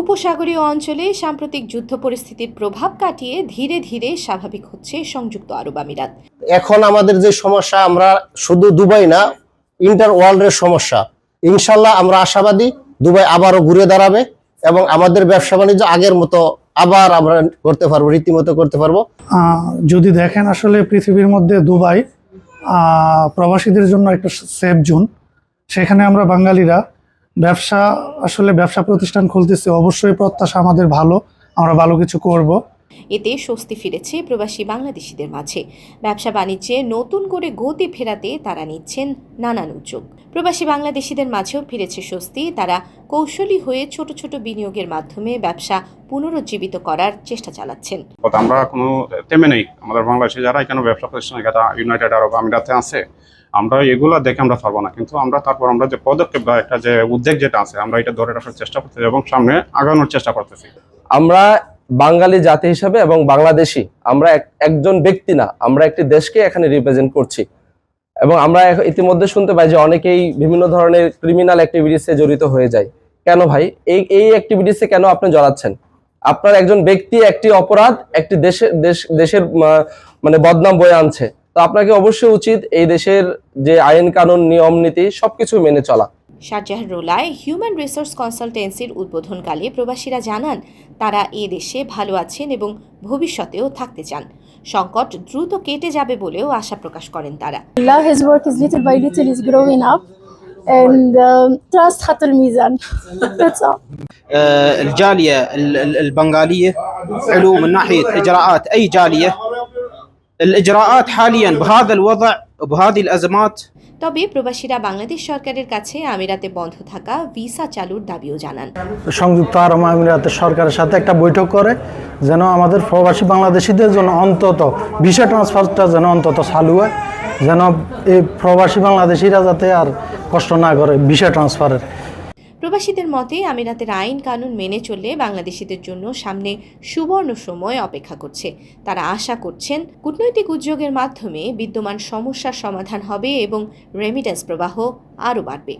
উপসাগরীয় অঞ্চলে সাম্প্রতিক যুদ্ধ পরিস্থিতির প্রভাব কাটিয়ে ধীরে ধীরে স্বাভাবিক হচ্ছে সংযুক্ত আরব আমিরাত। এখন আমাদের যে সমস্যা, আমরা শুধু দুবাই না, ইন্টার ওয়ার্ল্ডের সমস্যা। ইনশাল্লাহ আমরা আশাবাদী দুবাই আবারও ঘুরে দাঁড়াবে এবং আমাদের ব্যবসা বাণিজ্য আগের মতো আবার আমরা করতে পারবো, রীতিমতো করতে পারবো। যদি দেখেন আসলে পৃথিবীর মধ্যে দুবাই প্রবাসীদের জন্য একটা সেফ জোন। সেখানে আমরা বাঙালিরা ব্যবসা প্রতিষ্ঠান খুলতেছি, অবশ্যই প্রত্যাশা আমাদের ভালো, আমরা ভালো কিছু করব। এতে স্বস্তি ফিরেছে প্রবাসী বাংলাদেশিদের মাঝে। ব্যবসা বাণিজ্যে নতুন করে গতি ফেরাতে তারা নিচ্ছেন নানান উদ্যোগ। প্রবাসী বাংলাদেশিদের মাঝেও ফিরেছে স্বস্তি। তারা কৌশলী হয়ে ছোট ছোট বিনিয়োগের মাধ্যমে ব্যবসা পুনরুজ্জীবিত করার চেষ্টা চালাচ্ছেন। আমরা কোনো থেমে নেই। আমাদের বাংলাদেশে যারা এখানে ব্যবসা প্রতিষ্ঠান ইউনাইটেড আরব আমিরাতে আছে, আমরা এগুলো দেখে আমরা পারবো না, কিন্তু আমরা যে পদক্ষেপ বা একটা যে উদ্যোগ যেটা আছে, আমরা এটা ধরে রাখার চেষ্টা করতেছি এবং সামনে আগানোর চেষ্টা করতেছি। আমরা বাঙালি জাতি হিসাবে এবং বাংলাদেশি, আমরা একজন ব্যক্তি না, আমরা একটি দেশকে এখানে রিপ্রেজেন্ট করছি। এবং আমরা ইতিমধ্যে শুনতে পাই যে অনেকেই বিভিন্ন ধরনের ক্রিমিনাল অ্যাক্টিভিটিসে জড়িত হয়ে যায়। কেন ভাই এই অ্যাক্টিভিটিসে কেন আপনি জড়াচ্ছেন? আপনার একজন ব্যক্তি একটি অপরাধ একটি দেশের মানে বদনাম বয়ে আনছে, তো আপনাকে অবশ্যই উচিত এই দেশের যে আইন কানুন নিয়ম নীতি সবকিছু মেনে চলা। শারজাহার রোলায় হিউম্যান রিসোর্স কনসালটেন্সির উদ্বোধনকালে প্রবাসীরা জানান তারা এ দেশে ভালো আছেন এবং ভবিষ্যতেও থাকতে চান। সংকট দ্রুত কেটে যাবে বলেও আশা প্রকাশ করেন তারা। His work is little by little is growing up and trust خط الميزان. That's all. الجالية البنغالية علو من ناحية إجراءات أي جالية. الإجراءات حاليا بهذا الوضع وبهذه الأزمات. তবে প্রবাসীরা বাংলাদেশ সরকারের কাছে আমিরাতে বন্ধ থাকা ভিসা চালুর দাবিও জানান। সংযুক্ত আরব আমিরাতের সরকারের সাথে একটা বৈঠক করে যেন আমাদের প্রবাসী বাংলাদেশিদের জন্য অন্তত ভিসা ট্রান্সফারটা যেন অন্তত চালু হয়, যেন এই প্রবাসী বাংলাদেশিরা যাতে আর কষ্ট না করে ভিসা ট্রান্সফারের। প্রবাসীদের মতে আমিরাতের আইন কানুন মেনে চললে বাংলাদেশিদের জন্য সামনে সুবর্ণ সময় অপেক্ষা করছে। তারা আশা করছেন কূটনৈতিক উদ্যোগের মাধ্যমে বিদ্যমান সমস্যার সমাধান হবে এবং রেমিটেন্স প্রবাহ আরও বাড়বে।